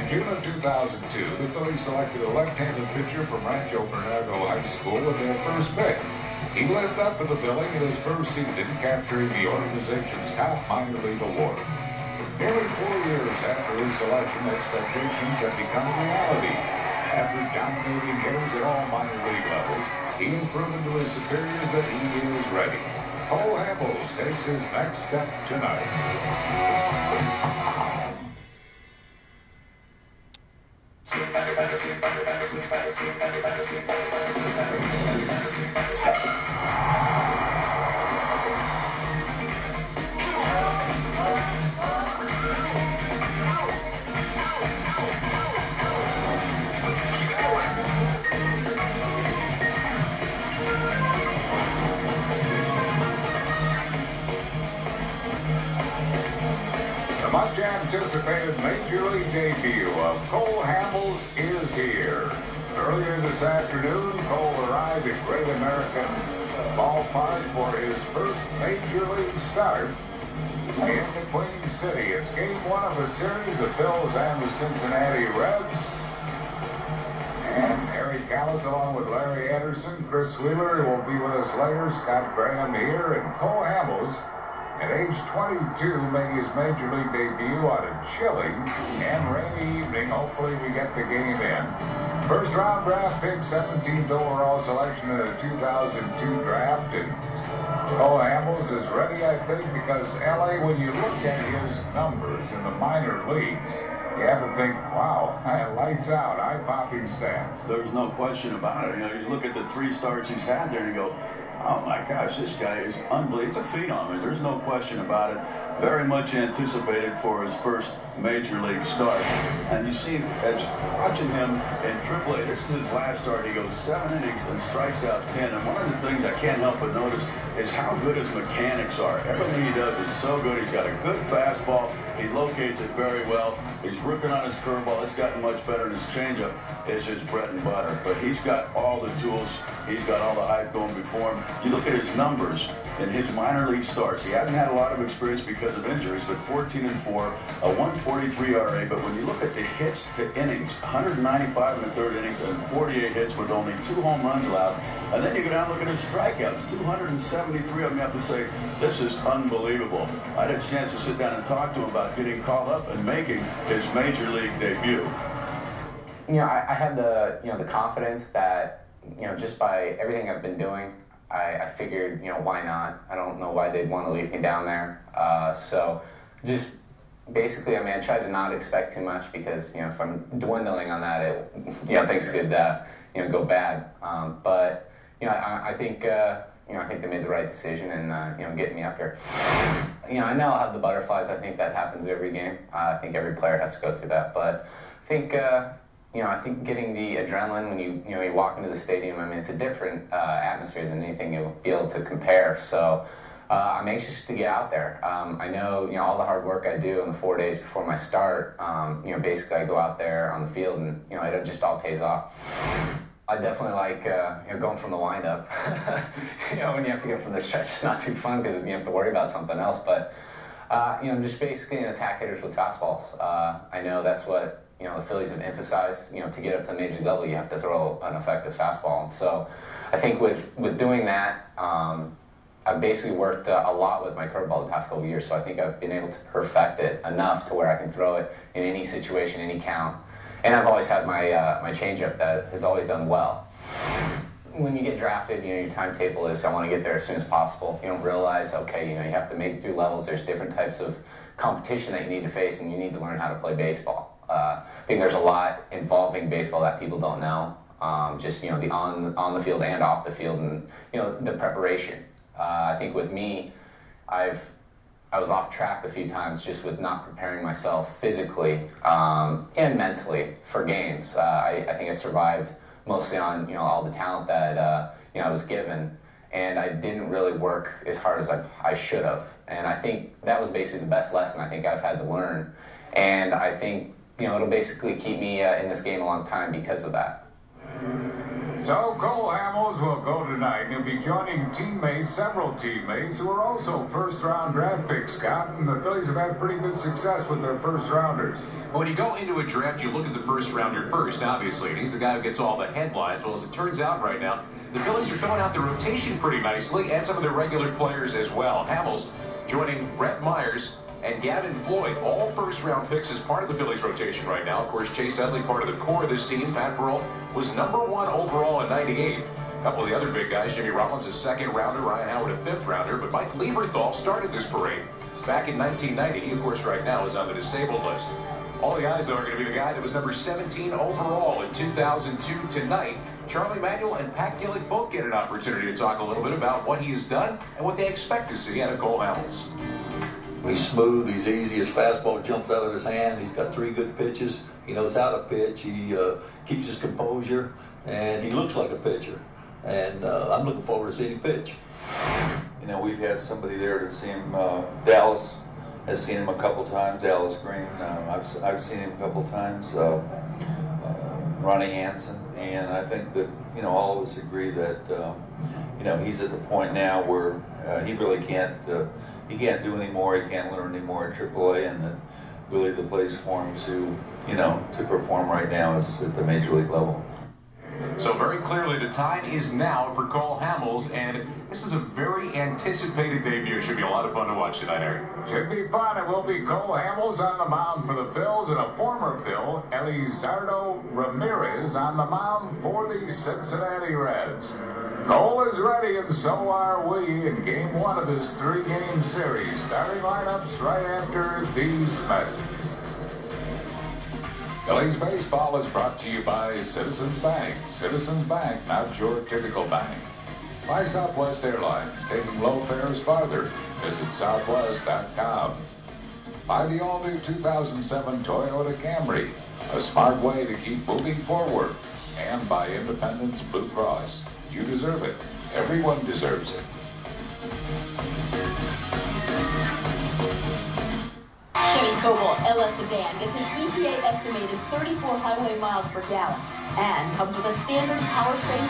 June of 2002, the Phillies selected a left-handed pitcher from Rancho Bernardo High School with their first pick. He lived up to the billing in his first season, capturing the organization's top minor league award. Nearly 4 years after his selection, expectations have become reality. After dominating hitters at all minor league levels, he has proven to his superiors that he is ready. Cole Hamels takes his next step tonight. The much-anticipated Major League debut of Cole Hamels is here. Earlier this afternoon, Cole arrived at Great American Ballpark for his first Major League start in the Queen City. It's game one of a series of Phils and the Cincinnati Reds. And Harry Callis, along with Larry Anderson, Chris Wheeler, will be with us later, Scott Graham here, and Cole Hamels, at age 22, made his Major League debut on a chilly and rainy evening. Hopefully we get the game in. First round draft pick, 17th overall selection in the 2002 draft. And Cole Hamels is ready, I think, because LA, when you look at his numbers in the minor leagues, you have to think, wow, lights out, eye-popping stats. There's no question about it. You know, you look at the 3 starts he's had there and you go, oh my gosh, this guy is unbelievable. He's a phenom. I mean, there's no question about it. Very much anticipated for his first Major League start. And you see, as watching him in AAA, this is his last start. He goes 7 innings and strikes out 10. And one of the things I can't help but notice is how good his mechanics are. Everything he does is so good. He's got a good fastball. He locates it very well. He's working on his curveball. It's gotten much better. And his changeup is his bread and butter. But he's got all the tools. He's got all the hype going before him. You look at his numbers in his minor league starts. He hasn't had a lot of experience because of injuries, but 14-4, a 1.43 RA. But when you look at the hits to innings, 195 in the third innings and 48 hits with only 2 home runs allowed. And then you go down and look at his strikeouts, 273 of them. You have to say, this is unbelievable. I had a chance to sit down and talk to him about getting called up and making his Major League debut. You know, I had the confidence that, just by everything I've been doing, I figured, why not? I don't know why they'd want to leave me down there. So just basically, I tried to not expect too much because, if I'm dwindling on that, things could, go bad. But, I think, I think they made the right decision and, getting me up here. I know I'll have the butterflies. I think that happens every game. I think every player has to go through that. But I think, I think getting the adrenaline when you walk into the stadium, it's a different atmosphere than anything you'll be able to compare. So I'm anxious to get out there. I know, all the hard work I do in the 4 days before my start, basically I go out there on the field and, it just all pays off. I definitely like, going from the windup. When you have to get from the stretch, it's not too fun because you have to worry about something else. But, just basically attack hitters with fastballs. I know that's what, the Phillies have emphasized, to get up to the major level, you have to throw an effective fastball. And so I think with doing that, I've basically worked a lot with my curveball the past couple of years. So I think I've been able to perfect it enough to where I can throw it in any situation, any count. And I've always had my my changeup that has always done well. When you get drafted, your timetable is I want to get there as soon as possible. You don't realize, okay, you have to make it through levels. There's different types of competition that you need to face, and you need to learn how to play baseball. I think there's a lot involving baseball that people don't know. Just the on the field and off the field, and the preparation. I think with me, I was off track a few times just with not preparing myself physically and mentally for games. I think I survived mostly on all the talent that I was given, and I didn't really work as hard as I should have. And I think that was basically the best lesson I think I've had to learn. And I think it'll basically keep me in this game a long time because of that. So Cole Hamels will go tonight. He'll be joining several teammates who are also first-round draft picks, Scott, and the Phillies have had pretty good success with their first-rounders. Well, when you go into a draft, you look at the first-rounder first, obviously, and he's the guy who gets all the headlines. Well, as it turns out right now, the Phillies are filling out the rotation pretty nicely, and some of their regular players as well. Hamels joining Brett Myers and Gavin Floyd, all first-round picks as part of the Phillies rotation right now. Of course, Chase Utley, part of the core of this team. Matt Burrell was #1 overall in '98. A couple of the other big guys, Jimmy Rollins, a second-rounder, Ryan Howard, a fifth-rounder. But Mike Lieberthal started this parade back in 1990. He, of course, right now is on the disabled list. All the guys, though, are going to be the guy that was #17 overall in 2002 tonight. Charlie Manuel and Pat Gillick both get an opportunity to talk a little bit about what he has done and what they expect to see out of Cole Hamels. He's smooth, he's easy, his fastball jumps out of his hand, he's got 3 good pitches, he knows how to pitch, he keeps his composure, and he looks like a pitcher. And I'm looking forward to seeing him pitch. You know, we've had somebody there to see him. Dallas has seen him a couple times, Dallas Green. I've seen him a couple times, Ronnie Hansen, and I think that, you know, all of us agree that, you know, he's at the point now where he really can't do any more, he can't learn any more at AAA, and that really the place for him to, you know, to perform right now is at the major league level. So very clearly the time is now for Cole Hamels, and this is a very anticipated debut. Should be a lot of fun to watch tonight, Eric. Should be fun. It will be Cole Hamels on the mound for the Phils and a former Phil, Elizardo Ramirez, on the mound for the Cincinnati Reds. Cole is ready, and so are we, in Game 1 of this 3-game series. Starting lineups right after these messages. Phillies Baseball is brought to you by Citizens Bank. Citizens Bank, not your typical bank. By Southwest Airlines, taking low fares farther. Visit southwest.com. By the all-new 2007 Toyota Camry, a smart way to keep moving forward. And by Independence Blue Cross. You deserve it. Everyone deserves it. Chevy Cobalt LS sedan gets an EPA estimated 34 highway miles per gallon and comes with a standard powertrain.